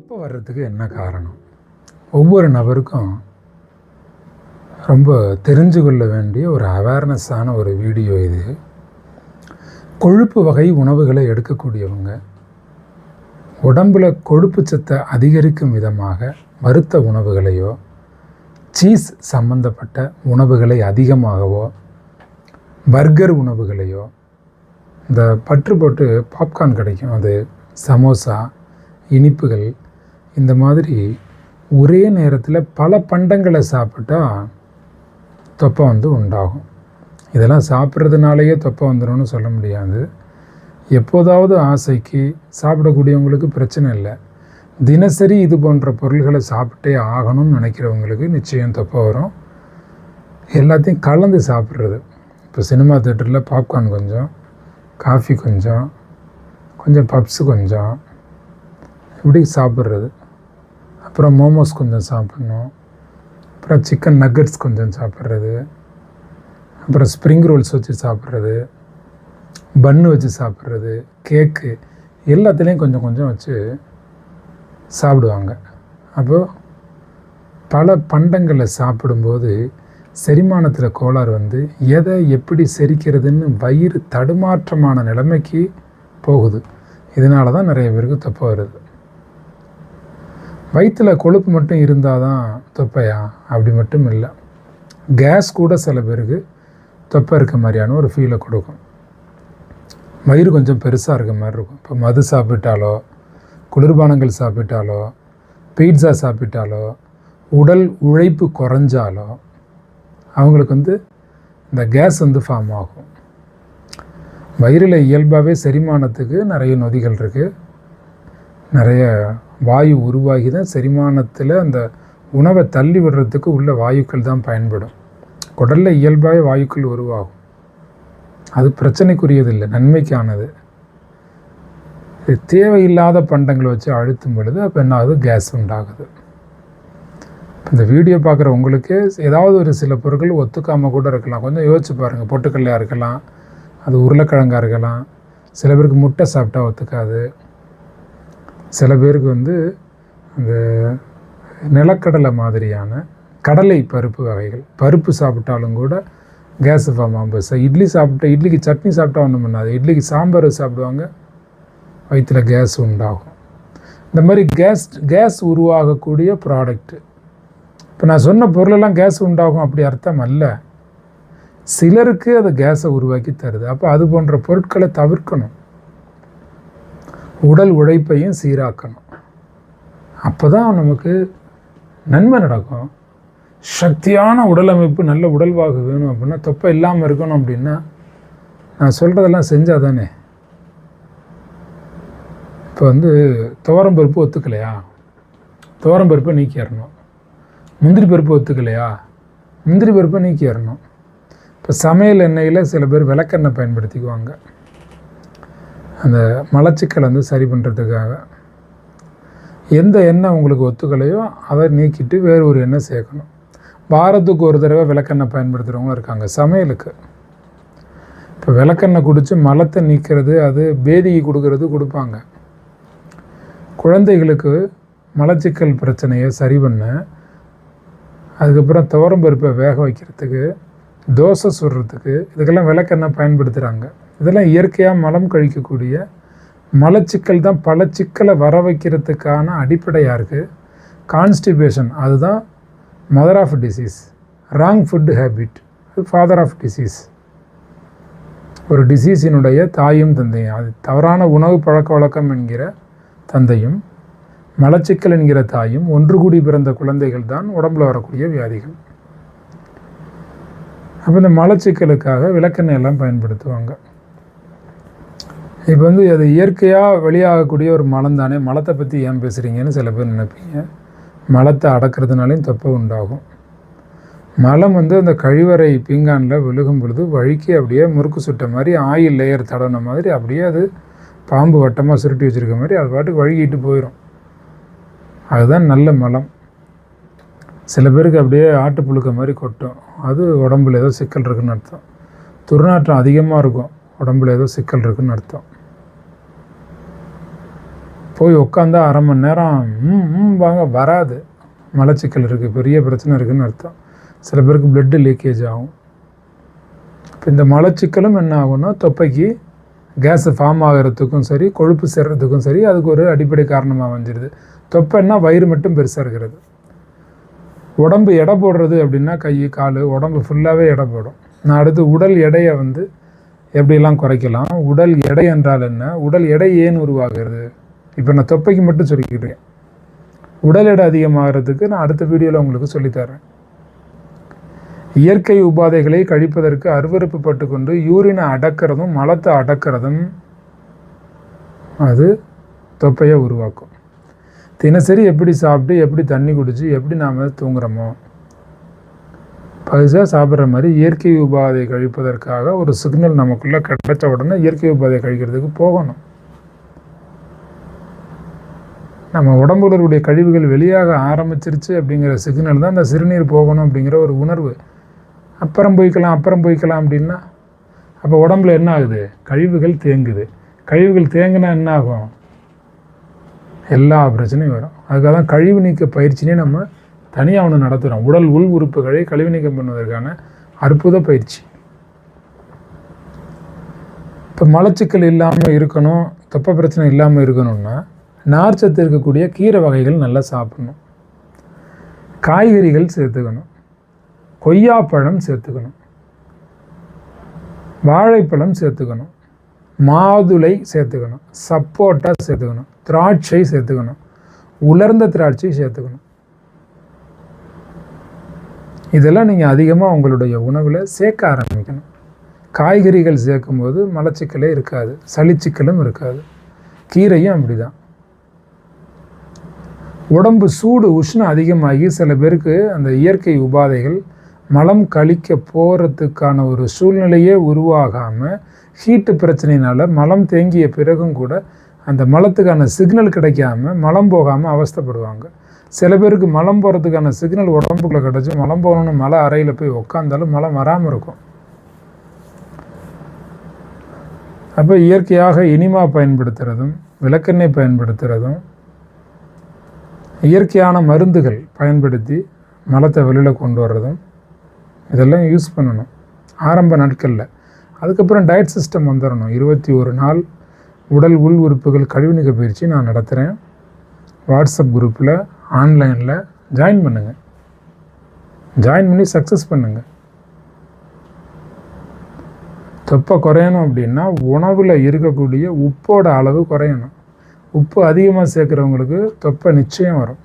தொப்பை வர்றதுக்கு என்ன காரணம்? ஒவ்வொரு நபருக்கும் ரொம்ப தெரிஞ்சு கொள்ள வேண்டிய ஒரு அவேர்னஸான ஒரு வீடியோ இது. கொழுப்பு வகை உணவுகளை எடுக்கக்கூடியவங்க உடம்பில் கொழுப்பு சத்தை அதிகரிக்கும் விதமாக வறுத்த உணவுகளையோ சீஸ் சம்பந்தப்பட்ட உணவுகளை அதிகமாகவோ பர்கர் உணவுகளையோ, இந்த பற்று போட்டு பாப்கார்ன் கிடைக்கும், அது சமோசா, இனிப்புகள், இந்த மாதிரி ஒரே நேரத்தில் பல பண்டங்களை சாப்பிட்டா தொப்பை உண்டாகும். இதெல்லாம் சாப்பிட்றதுனாலேயே தொப்பை வந்துடும்னு சொல்ல முடியாது. எப்போதாவது ஆசைக்கு சாப்பிடக்கூடியவங்களுக்கு பிரச்சனை இல்லை. தினசரி இது போன்ற பொருள்களை சாப்பிட்டே ஆகணும்னு நினைக்கிறவங்களுக்கு நிச்சயம் தொப்பை வரும். எல்லாத்தையும் கலந்து சாப்பிட்றது, இப்போ சினிமா தேட்டரில் பாப்கார்ன் கொஞ்சம், காஃபி கொஞ்சம், கொஞ்சம் பப்ஸு கொஞ்சம், இப்படி சாப்பிட்றது. அப்புறம் மோமோஸ் கொஞ்சம் சாப்பிட்ணும், அப்புறம் சிக்கன் நக்கட்ஸ் கொஞ்சம் சாப்பிட்றது, அப்புறம் ஸ்ப்ரிங் ரோல்ஸ் வச்சு சாப்பிட்றது, பன்னு வச்சு சாப்பிட்றது, கேக்கு, எல்லாத்துலேயும் கொஞ்சம் கொஞ்சம் வச்சு சாப்பிடுவாங்க. அப்போது பல பண்டங்களை சாப்பிடும்போது செரிமானத்தில் கோளாறு எதை எப்படி செரிக்கிறதுன்னு வயிறு தடுமாற்றமான நிலைமைக்கு போகுது. இதனால தான் நிறைய பேருக்கு தொப்பை வருது. வயிற்றில் கொழுப்பு மட்டும் இருந்தால் தான் தொப்பையா? அப்படி மட்டும் இல்லை. கேஸ் கூட சில பேருக்கு தொப்பை இருக்க மாதிரியான ஒரு ஃபீலை கொடுக்கும். வயிறு கொஞ்சம் பெருசாக இருக்க மாதிரி இருக்கும். இப்போ மது சாப்பிட்டாலோ, குளிர்பானங்கள் சாப்பிட்டாலோ, பீட்சா சாப்பிட்டாலோ, உடல் உழைப்பு குறைஞ்சாலோ அவங்களுக்கு இந்த கேஸ் ஃபார்ம் ஆகும். வயிறில் இயல்பாகவே செரிமானத்துக்கு நிறைய நொதிகள் இருக்குது. நிறைய வாயு உருவாகி தான் செரிமானத்தில் அந்த உணவை தள்ளி விடுறதுக்கு உள்ள வாயுக்கள் தான் பயன்படும். குடலில் இயல்பாகவே வாயுக்கள் உருவாகும். அது பிரச்சனைக்குரியதில்லை, நன்மைக்கானது. தேவையில்லாத பண்டங்களை வச்சு அழுத்தும் பொழுது அப்போ என்ன ஆகுது? கேஸ் உண்டாகுது. இந்த வீடியோ பார்க்குற உங்களுக்கு ஏதாவது ஒரு சில பொருட்கள் ஒத்துக்காமல் கூட இருக்கலாம். கொஞ்சம் யோசிச்சு பாருங்கள். பொட்டுக்கல்லையாக இருக்கலாம், அது உருளைக்கிழங்காக இருக்கலாம். சில பேருக்கு முட்டை சாப்பிட்டா ஒத்துக்காது. சில பேருக்கு அந்த நிலக்கடலை மாதிரியான கடலை பருப்பு வகைகள், பருப்பு சாப்பிட்டாலும் கூட கேஸ் ஃபார்ம் ஆகும். இட்லி சாப்பிட்டா, இட்லிக்கு சட்னி சாப்பிட்டா ஒன்றும் பண்ணாது. இட்லிக்கு சாம்பார் சாப்பிடுவாங்க, வயிற்றில் கேஸ் உண்டாகும். இந்த மாதிரி கேஸ் உருவாகக்கூடிய ப்ராடக்ட்டு. இப்போ நான் சொன்ன பொருளெல்லாம் கேஸ் உண்டாகும் அப்படி அர்த்தம் அல்ல. சிலருக்கு அது கேஸை உருவாக்கி தருது. அப்போ அது போன்ற பொருட்களை தவிர்க்கணும். உடல் உழைப்பையும் சீராக்கணும். அப்போ தான் நமக்கு நன்மை நடக்கும். சக்தியான உடல் அமைப்பு, நல்ல உடல்வாகு வேணும் அப்படின்னா, தொப்பை இல்லாமல் இருக்கணும் அப்படின்னா நான் சொல்கிறதெல்லாம் செஞ்சால் தானே. இப்போ துவரம்பருப்பு ஒத்துக்கலையா? துவரம்பருப்பை நீக்கிடணும். முந்திரி பருப்பு ஒத்துக்கலையா? முந்திரி பருப்பை நீக்கிடணும். இப்போ சமையல் எண்ணெயில் சில பேர் விளக்கெண்ணெய் பயன்படுத்திக்குவாங்க, அந்த மலச்சிக்கலை சரி பண்ணுறதுக்காக. எந்த எண்ணெய் உங்களுக்கு ஒத்துக்கலையோ அதை நீக்கிட்டு வேறு ஒரு எண்ணெய் சேர்க்கணும். வாரத்துக்கு ஒரு தடவை விளக்கெண்ணெய் பயன்படுத்துகிறவங்களும் இருக்காங்க சமையலுக்கு. இப்போ விளக்கெண்ணெய் குடித்து மலத்தை நீக்கிறது, அது பேதிக்கு கொடுப்பாங்க. குழந்தைகளுக்கு மலச்சிக்கல் பிரச்சனையை சரி பண்ண, அதுக்கப்புறம் துவரம்பருப்பை வேக வைக்கிறதுக்கு, தோசை சுடுறதுக்கு, இதுக்கெல்லாம் விளக்கெண்ணெய் பயன்படுத்துகிறாங்க. இதெல்லாம் இயற்கையாக மலம் கழிக்கக்கூடிய மலச்சிக்கல் தான். பல சிக்கலை வர வைக்கிறதுக்கான அடிப்படையாக இருக்குது. கான்ஸ்டிபேஷன் அதுதான் mother of disease. Wrong food habit அது ஃபாதர் ஆஃப் டிசீஸ். ஒரு டிசீஸினுடைய தாயும் தந்தையும். அது தவறான உணவு பழக்க வழக்கம் என்கிற தந்தையும், மலச்சிக்கல் என்கிற தாயும் ஒன்று கூடி பிறந்த குழந்தைகள் தான் உடம்பில் வரக்கூடிய வியாதிகள். அப்போ இந்த மலச்சிக்கலுக்காக விளக்கெண்ணெய் எல்லாம் பயன்படுத்துவாங்க. இப்போ அது இயற்கையாக வெளியாகக்கூடிய ஒரு மலம் தானே, மலத்தை பற்றி ஏன் பேசுகிறீங்கன்னு சில பேர் நினைப்பீங்க. மலத்தை அடக்கிறதுனாலையும் தொப்பை உண்டாகும். மலம் அந்த கழிவறை பீங்கானில் விழுகும் பொழுது வழுக்கி அப்படியே முறுக்கு சுட்ட மாதிரி, ஆயில் லேயர் தடவின மாதிரி, அப்படியே அது பாம்பு வட்டமாக சுருட்டி வச்சுருக்க மாதிரி அது பாட்டுக்கு வழுகிட்டு போயிடும். அதுதான் நல்ல மலம். சில பேருக்கு அப்படியே ஆட்டுப்புழுக்க மாதிரி கொட்டும், அது உடம்புல ஏதோ சிக்கல் இருக்குதுன்னு அர்த்தம். துர்நாற்றம் அதிகமாக இருக்கும், உடம்புல ஏதோ சிக்கல் இருக்குதுன்னு அர்த்தம். போய் உட்காந்தா அரை மணி நேரம் வாங்க வராது. மலச்சிக்கல் இருக்குது, பெரிய பிரச்சனை இருக்குதுன்னு அர்த்தம். சில பேருக்கு பிளட்டு லீக்கேஜ் ஆகும். இப்போ இந்த மலச்சிக்கலும் என்ன ஆகும்னா தொப்பைக்கு கேஸு ஃபார்ம் ஆகிறதுக்கும் சரி, கொழுப்பு சேர்றதுக்கும் சரி, அதுக்கு ஒரு அடிப்படை காரணமாக வந்துடுது. தொப்பைன்னா வயிறு மட்டும் பெருசாக இருக்கிறது. உடம்பு எடை போடுறது அப்படின்னா கை கால் உடம்பு ஃபுல்லாகவே எடை போடும். நான் அடுத்து உடல் எடையை எப்படிலாம் குறைக்கலாம், உடல் எடை என்றால் என்ன, உடல் எடை ஏன் உருவாகிறது, இப்போ நான் தொப்பைக்கு மட்டும் சொல்லிக்கிட்டேன். உடல் எடை அதிகமாகிறதுக்கு நான் அடுத்த வீடியோவில் உங்களுக்கு சொல்லித்தரேன். இயற்கை உபாதைகளை கழிப்பதற்கு அருவருப்பு பட்டு கொண்டு யூரினை அடக்கிறதும் மலத்தை அடக்கிறதும் அது தொப்பையை உருவாக்கும். தினசரி எப்படி சாப்பிட்டு, எப்படி தண்ணி குடித்து, எப்படி நாம் தூங்குறோமோ பைசா சாப்பிட்ற மாதிரி இயற்கை உபாதை கழிப்பதற்காக ஒரு சிக்னல் நமக்குள்ளே கிடைச்ச உடனே இயற்கை உபாதை கழிக்கிறதுக்கு போகணும். நம்ம உடம்புடைய கழிவுகள் வெளியாக ஆரம்பிச்சிருச்சு அப்படிங்கிற சிக்னல் தான் இந்த சிறுநீர் போகணும் அப்படிங்கிற ஒரு உணர்வு. அப்புறம் போய்க்கலாம் அப்படின்னா அப்போ உடம்புல என்ன ஆகுது, கழிவுகள் தேங்குது. கழிவுகள் தேங்கினா என்ன ஆகும், எல்லா பிரச்சனையும் வரும். அதுக்காக தான் கழிவு நீக்க பயிற்சினே நம்ம தனியாக ஒன்று நடத்துகிறோம். உடல் உள் உறுப்புகளை கழிவு நீக்கம் பண்ணுவதற்கான அற்புத பயிற்சி. இப்போ மலச்சிக்கல் இல்லாமல் இருக்கணும், தொப்பை பிரச்சனை இல்லாமல் இருக்கணும்னா நார்ச்சத்து இருக்கக்கூடிய கீரை வகைகள் நல்லா சாப்பிடணும், காய்கறிகள் சேர்த்துக்கணும், கொய்யாப்பழம் சேர்த்துக்கணும், வாழைப்பழம் சேர்த்துக்கணும், மாதுளை சேர்த்துக்கணும், சப்போட்டா சேர்த்துக்கணும், திராட்சை சேர்த்துக்கணும், உலர்ந்த திராட்சை சேர்த்துக்கணும். இதெல்லாம் நீங்கள் அதிகமாக உங்களுடைய உணவில் சேர்க்க ஆரம்பிக்கணும். காய்கறிகள் சேர்க்கும்போது மலச்சிக்கலே இருக்காது, சளிச்சிக்கலும் இருக்காது. கீரையும் அப்படி தான். உடம்பு சூடு உஷ்ணம் அதிகமாகி சில பேருக்கு அந்த இயற்கை உபாதைகள் மலம் கழிக்க போகிறதுக்கான ஒரு சூழ்நிலையே உருவாகாமல் ஹீட்டு பிரச்சனையினால் மலம் தேங்கிய பிறகும் கூட அந்த மலத்துக்கான சிக்னல் கிடைக்காம மலம் போகாமல் அவஸ்தைப்படுவாங்க. சில பேருக்கு மலம் போகிறதுக்கான சிக்னல் உடம்புக்குள்ளே கிடச்சி மலம் போகணுன்னு மலை அறையில் போய் உக்காந்தாலும் மலம் வராமல் இருக்கும். அப்போ இயற்கையாக இனிமா பயன்படுத்துகிறதும் விளக்கெண்ணெய் பயன்படுத்துகிறதும் இயற்கையான மருந்துகள் பயன்படுத்தி மலத்தை வெளியில் கொண்டு வர்றதும் இதெல்லாம் யூஸ் பண்ணணும் ஆரம்ப நாட்களில். அதுக்கப்புறம் டயட் சிஸ்டம் வந்துடணும். 21 நாள் உடல் உள் உறுப்புகள் கழிவு நீக்க பயிற்சி நான் நடத்துகிறேன். வாட்ஸ்அப் குரூப்பில் ஆன்லைனில் ஜாயின் பண்ணுங்கள். ஜாயின் பண்ணி சக்ஸஸ் பண்ணுங்கள். தொப்பை குறையணும் அப்படின்னா உணவில் இருக்கக்கூடிய உப்போட அளவு குறையணும். உப்பு அதிகமாக சேர்க்குறவங்களுக்கு தொப்பை நிச்சயம் வரும்.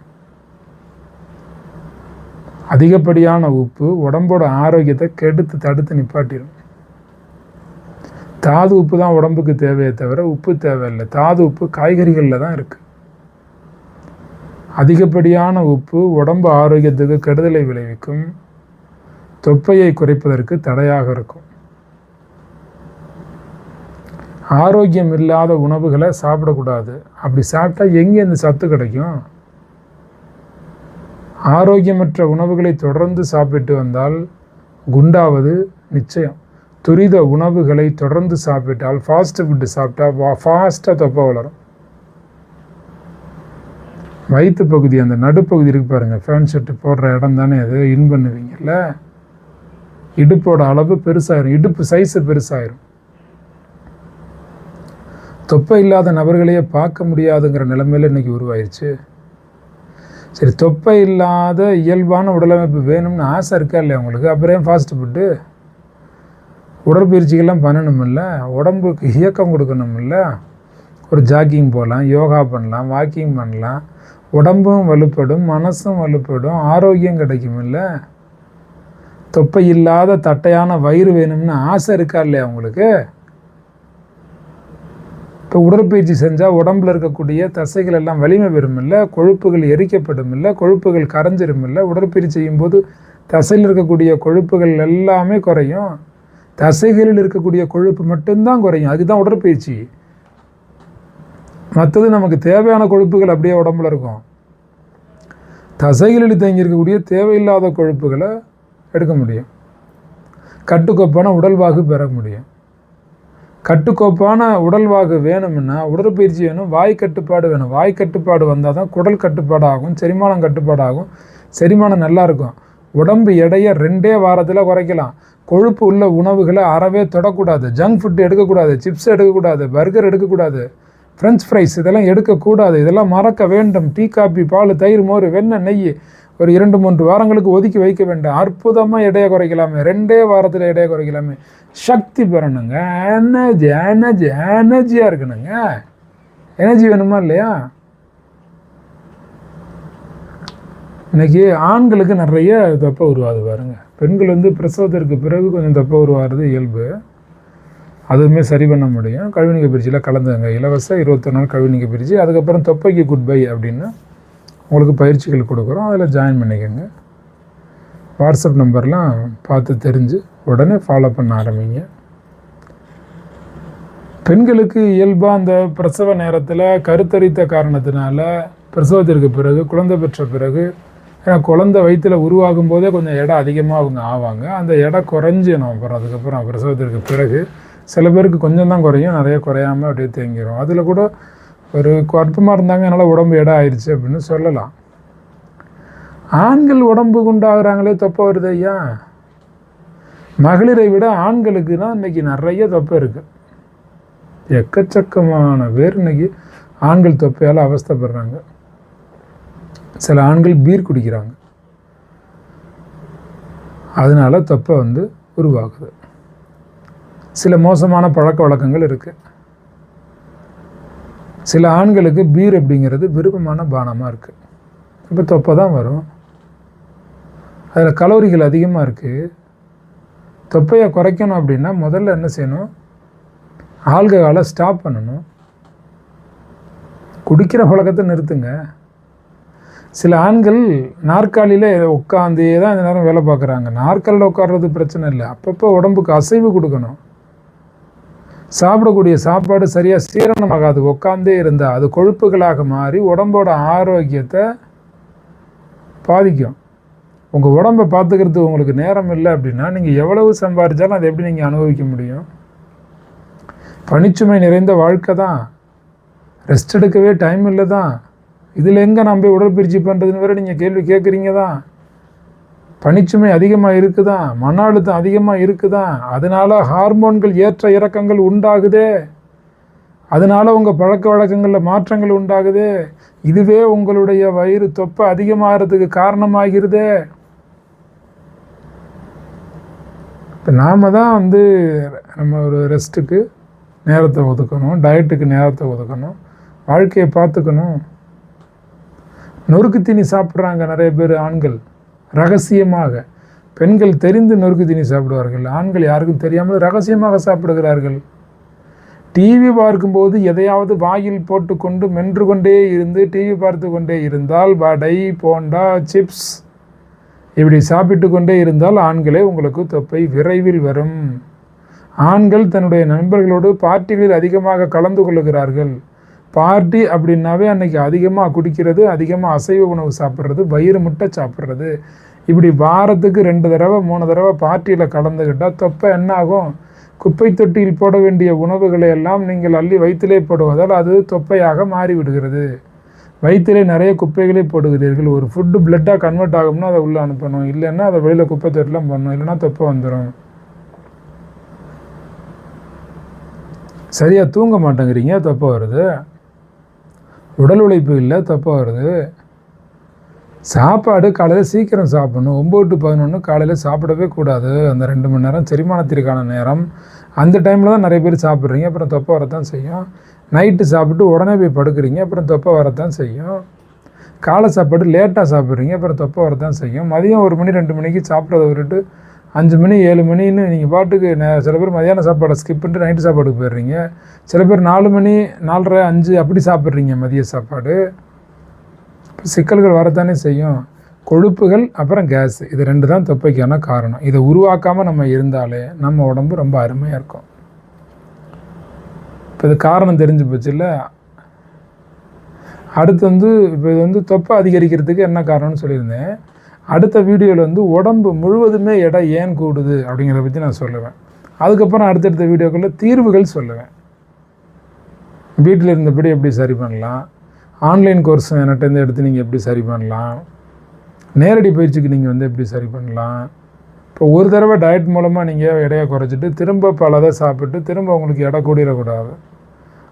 அதிகப்படியான உப்பு உடம்போட ஆரோக்கியத்தை கெடுத்து தடுத்து நிப்பாட்டிடும். தாது உப்பு தான் உடம்புக்கு தேவையே தவிர உப்பு தேவையில்லை. தாது உப்பு காய்கறிகளில் தான் இருக்குது. அதிகப்படியான உப்பு உடம்பு ஆரோக்கியத்துக்கு கெடுதலை விளைவிக்கும், தொப்பையை குறைப்பதற்கு தடையாக இருக்கும். ஆரோக்கியம் இல்லாத உணவுகளை சாப்பிடக்கூடாது. அப்படி சாப்பிட்டா எங்கே இந்த சத்து கிடைக்கும்? ஆரோக்கியமற்ற உணவுகளை தொடர்ந்து சாப்பிட்டு வந்தால் குண்டாவது நிச்சயம். துரித உணவுகளை தொடர்ந்து சாப்பிட்டால், ஃபாஸ்ட் ஃபுட்டு சாப்பிட்டா ஃபாஸ்ட்டாக தொப்பை வளரும். வயிற்று பகுதி, அந்த நடுப்பகுதி இருக்கு பாருங்கள், ஃபேன் ஷர்ட்டு போடுற இடம் தானே அது, இன் பண்ணுவீங்கல்ல, இடுப்போட அளவு பெருசாயிரும், இடுப்பு சைஸு பெருசாயிரும். தொப்பை இல்லாத நபர்களையே பார்க்க முடியாதுங்கிற நிலைமையில் இன்றைக்கி உருவாயிருச்சு. சரி, தொப்பை இல்லாத இயல்பான உடலமைப்பு வேணும்னு ஆசை இருக்கா இல்லையா உங்களுக்கு? அப்புறம் ஃபாஸ்ட் ஃபுட்டு? உடற்பயிற்சிகள்லாம் பண்ணணுமில்ல, உடம்புக்கு இயக்கம் கொடுக்கணுமில்ல. ஒரு ஜாக்கிங் போகலாம், யோகா பண்ணலாம், வாக்கிங் பண்ணலாம், உடம்பும் வலுப்படும், மனசும் வலுப்படும், ஆரோக்கியம் கிடைக்குமில்ல. தொப்பை இல்லாத தட்டையான வயிறு வேணும்னு ஆசை இருக்கா இல்லையா உங்களுக்கு? இப்போ உடற்பயிற்சி செஞ்சால் உடம்பில் இருக்கக்கூடிய தசைகள் எல்லாம் வலிமை பெறும் இல்லை, கொழுப்புகள் எரிக்கப்படும் இல்லை, கொழுப்புகள் கரைஞ்சிரும் இல்லை. உடற்பயிற்சி செய்யும்போது தசையில் இருக்கக்கூடிய கொழுப்புகள் எல்லாமே குறையும். தசைகளில் இருக்கக்கூடிய கொழுப்பு மட்டும்தான் குறையும். அதுதான் உடற்பயிற்சி. மற்றது நமக்கு தேவையான கொழுப்புகள் அப்படியே உடம்புல இருக்கும். தசைகளில் தங்கி இருக்கக்கூடிய தேவையில்லாத கொழுப்புகளை எடுக்க முடியும். கட்டுக்கோப்பான உடல்வாகு பெற முடியும். கட்டுக்கோப்பான உடல்வாகு வேணும்னா உடற்பயிற்சி வேணும், வாய் கட்டுப்பாடு வேணும். வாய் கட்டுப்பாடு வந்தால் தான் குடல் கட்டுப்பாடு ஆகும், செரிமானம் கட்டுப்பாடு ஆகும், செரிமானம் நல்லாயிருக்கும். உடம்பு எடையை 2 வாரத்தில் குறைக்கலாம். கொழுப்பு உள்ள உணவுகளை அறவே தொடக்கூடாது. ஜங்க் ஃபுட் எடுக்கக்கூடாது, சிப்ஸ் எடுக்கக்கூடாது, பர்கர் எடுக்கக்கூடாது, ஃப்ரெஞ்ச் ஃப்ரைஸ் இதெல்லாம் எடுக்கக்கூடாது. இதெல்லாம் மறக்க வேண்டும். டீ, காப்பி, பால், தயிர், மோர், வெண்ணெய், நெய் ஒரு 2-3 வாரங்களுக்கு ஒதுக்கி வைக்க வேண்டும். அற்புதமாக எடையை குறைக்கலாமே, 2 வாரத்தில் எடையை குறைக்கலாமே. சக்தி பெறணுங்க, எனர்ஜியாக இருக்கணுங்க. எனர்ஜி வேணுமா இல்லையா? இன்றைக்கி ஆண்களுக்கு நிறைய தொப்பை உருவாது பாருங்க. பெண்கள் பிரசவத்திற்கு பிறகு கொஞ்சம் தொப்பை உருவாகிறது இயல்பு. அதுவுமே சரி பண்ண முடியும். கழிவுநீக்க பயிற்சியில் கலந்துங்க. இலவச 21 நாள் கழிவுநீக்க பயிற்சி. அதுக்கப்புறம் தொப்பைக்கு குட் பை அப்படின்னு உங்களுக்கு பயிற்சிகள் கொடுக்குறோம். அதில் ஜாயின் பண்ணிக்கோங்க. வாட்ஸ்அப் நம்பர்லாம் பார்த்து தெரிஞ்சு உடனே ஃபாலோ பண்ண ஆரம்பிங்க. பெண்களுக்கு இயல்பாக அந்த பிரசவ நேரத்தில் கருத்தரித்த காரணத்தினால பிரசவத்திற்கு பிறகு குழந்தை பெற்ற பிறகு, ஏன்னா குழந்தை வயிற்றில் உருவாகும் போதே கொஞ்சம் எடை அதிகமாக அவங்க ஆவாங்க. அந்த எடை குறைஞ்சி அப்புறம் அதுக்கப்புறம் பிரசவத்திற்கு பிறகு சில பேருக்கு கொஞ்சம் தான் குறையும், நிறைய குறையாமல் அப்படியே தேங்கிடும். அதில் கூட ஒரு கற்பமாக இருந்தாங்க, அதனால் உடம்பு எடை ஆயிடுச்சு அப்படின்னு சொல்லலாம். ஆண்கள் உடம்பு குண்டாகிறாங்களே, தொப்பை வருது ஐயா. மகளிரை விட ஆண்களுக்கு தான் இன்றைக்கி நிறைய தொப்பை இருக்குது. எக்கச்சக்கமான பேர் இன்றைக்கி ஆண்கள் தொப்பையால் அவஸ்தைப்படுறாங்க. சில ஆண்கள் பீர் குடிக்கிறாங்க, அதனால் தொப்பை உருவாகுது. சில மோசமான பழக்க வழக்கங்கள் இருக்குது. சில ஆண்களுக்கு பீர் அப்படிங்கிறது விருப்பமான பானமாக இருக்குது. இப்போ தொப்பை தான் வரும். அதில் கலோரிகள் அதிகமாக இருக்குது. தொப்பையை குறைக்கணும் அப்படின்னா முதல்ல என்ன செய்யணும்? ஆல்கஹாலை ஸ்டாப் பண்ணணும். குடிக்கிற பழக்கத்தை நிறுத்துங்க. சில ஆண்கள் நாற்காலியில் உட்காந்தே தான் இந்த நேரம் வேலை பார்க்குறாங்க. நாற்காலியில் உட்கார்றது பிரச்சனை இல்லை, அப்பப்போ உடம்புக்கு அசைவு கொடுக்கணும். சாப்பிடக்கூடிய சாப்பாடு சரியாக சீரணமாகாது, உட்காந்தே இருந்தால் அது கொழுப்புகளாக மாறி உடம்போட ஆரோக்கியத்தை பாதிக்கும். உங்கள் உடம்பை பார்த்துக்கிறதுக்கு உங்களுக்கு நேரம் இல்லை அப்படின்னா நீங்கள் எவ்வளவு சம்பாதிச்சாலும் அதை எப்படி நீங்கள் அனுபவிக்க முடியும்? பணிச்சுமை நிறைந்த வாழ்க்கை தான், ரெஸ்ட் எடுக்கவே டைம் இல்லை தான். இதில் எங்கே நம்ம உடற்பயிற்சி பண்ணுறதுன்னு வேறு நீங்கள் கேள்வி கேட்குறீங்க தான். பணிச்சுமை அதிகமாக இருக்குதான், மன அழுத்தம் அதிகமாக இருக்குதான், அதனால் ஹார்மோன்கள் ஏற்ற இறக்கங்கள் உண்டாகுதே, அதனால் உங்கள் பழக்க வழக்கங்களில் மாற்றங்கள் உண்டாகுது. இதுவே உங்களுடைய வயிறு தொப்பை அதிகமாகிறதுக்கு காரணமாகிறதே. இப்போ நாம் தான் நம்ம ஒரு ரெஸ்ட்டுக்கு நேரத்தை ஒதுக்கணும், டயட்டுக்கு நேரத்தை ஒதுக்கணும், வாழ்க்கையை பார்த்துக்கணும். நொறுக்கு தீனி சாப்பிட்றாங்க நிறைய பேர் ஆண்கள் ரகசியமாக. பெண்கள் தெரிந்து நொறுக்கு தீனி சாப்பிடுவார்கள், ஆண்கள் யாருக்கும் தெரியாமல் ரகசியமாக சாப்பிடுகிறார்கள். டிவி பார்க்கும்போது எதையாவது வாயில் போட்டுக்கொண்டு மென்று கொண்டே இருந்து டிவி பார்த்து கொண்டே இருந்தால், வடை, போண்டா, சிப்ஸ் இப்படி சாப்பிட்டு கொண்டே இருந்தால் ஆண்களே உங்களுக்கு தொப்பை விரைவில் வரும். ஆண்கள் தன்னுடைய நண்பர்களோடு பார்ட்டிகளில் அதிகமாக கலந்து கொள்ளுகிறார்கள். பார்ட்டி அப்படின்னாவே அன்றைக்கி அதிகமாக குடிக்கிறது, அதிகமாக அசைவ உணவு சாப்பிட்றது, வயிறு முட்டை சாப்பிட்றது, இப்படி வாரத்துக்கு 2 தடவை 3 தடவை பார்ட்டியில் கலந்துக்கிட்டால் தொப்பை என்ன ஆகும்? குப்பை தொட்டியில் போட வேண்டிய உணவுகளை எல்லாம் நீங்கள் அள்ளி வயிற்றிலே போடுவதால் அது தொப்பையாக மாறிவிடுகிறது. வயிற்றிலே நிறைய குப்பைகளே போடுகிறீர்கள். ஒரு ஃபுட்டு பிளட்டாக கன்வெர்ட் ஆகும்னா அதை உள்ளே அனுப்பணும், இல்லைன்னா அதை வெளியில் குப்பை தொட்டிலாம் பண்ணணும், இல்லைன்னா தொப்பை வந்துடும். சரியாக தூங்க மாட்டேங்கிறீங்க, தொப்பை வருது. உடல் உழைப்பு இல்லை, தொப்பை வருது. சாப்பாடு காலையில் சீக்கிரம் சாப்பிடணும். 9 to 11 காலையில் சாப்பிடவே கூடாது. அந்த 2 மணி நேரம் செரிமானத்திற்கான நேரம். அந்த டைமில் தான் நிறைய பேர் சாப்பிட்றீங்க, அப்புறம் தொப்பை வரத்தான் செய்யும். நைட்டு சாப்பிட்டு உடனே போய் படுக்கிறீங்க, அப்புறம் தொப்பை வரத்தான் செய்யும். காலை சாப்பாடு லேட்டாக சாப்பிட்றீங்க, அப்புறம் தொப்பை வரத்தான் செய்யும். மதியம் 1 மணி 2 மணிக்கு சாப்பிட்றத விட்டுட்டு 5 மணி 7 மணின்னு நீங்கள் பாட்டுக்கு சில பேர் மதியான சாப்பாடை ஸ்கிப் பண்ணிட்டு நைட்டு சாப்பாடுக்கு போயிடுறீங்க. சில பேர் 4 மணி 4:30 5 அப்படி சாப்பிட்றீங்க மதிய சாப்பாடு. சிக்கல்கள் வரத்தானே செய்யும். கொழுப்புகள் அப்புறம் கேஸ், இது 2 தான் தொப்பைக்கான காரணம். இதை உருவாக்காமல் நம்ம இருந்தாலே நம்ம உடம்பு ரொம்ப அருமையாக இருக்கும். இப்போ இது காரணம் தெரிஞ்சு போச்சு இல்லை? அடுத்து இப்போ இது தொப்பை அதிகரிக்கிறதுக்கு என்ன காரணம்னு சொல்லியிருந்தேன். அடுத்த வீடியோவில் உடம்பு முழுவதுமே எடை ஏன் கூடுது அப்படிங்கிறத பற்றி நான் சொல்லுவேன். அதுக்கப்புறம் அடுத்தடுத்த வீடியோக்களில் தீர்வுகள் சொல்லுவேன். வீட்டில் இருந்தபடி எப்படி சரி பண்ணலாம், ஆன்லைன் கோர்ஸ் என்கிட்டேருந்து எடுத்து நீங்கள் எப்படி சரி பண்ணலாம், நேரடி பயிற்சிக்கு நீங்கள் வந்து எப்படி சரி பண்ணலாம். இப்போ ஒரு தடவை டயட் மூலமாக நீங்கள் எடையை குறைச்சிட்டு திரும்ப பலதை சாப்பிட்டு திரும்ப உங்களுக்கு எடை கூடிடக்கூடாது.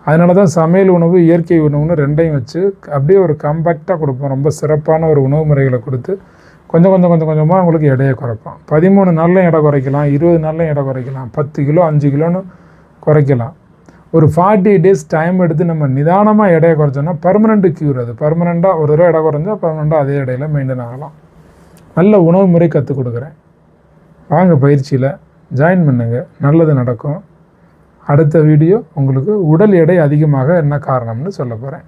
அதனால தான் சமையல் உணவு இயற்கை உணவுன்னு ரெண்டையும் வச்சு அப்படியே ஒரு கம்பேக்டாக கொடுப்போம். ரொம்ப சிறப்பான ஒரு உணவு முறைகளை கொடுத்து கொஞ்சமாக உங்களுக்கு எடையை குறைப்போம். 13 நாளில் எடை குறைக்கலாம், 20 நாளில் எடை குறைக்கலாம், 10 கிலோ 5 கிலோன்னு குறைக்கலாம். ஒரு 40 டேஸ் டைம் எடுத்து நம்ம நிதானமாக எடையை குறைச்சோன்னா பர்மனெண்ட் க்யூர். அது பர்மனெண்ட்டாக ஒரு தடவை எடை குறைஞ்சா பர்மனெண்ட்டாக அதே இடையில மெயின்டைன் ஆகலாம். நல்ல உணவு முறை கற்றுக் கொடுக்குறேன். வாங்க பயிற்சியில் ஜாயின் பண்ணுங்கள், நல்லது நடக்கும். அடுத்த வீடியோ உங்களுக்கு உடல் எடை அதிகமாக என்ன காரணம்னு சொல்ல போகிறேன்.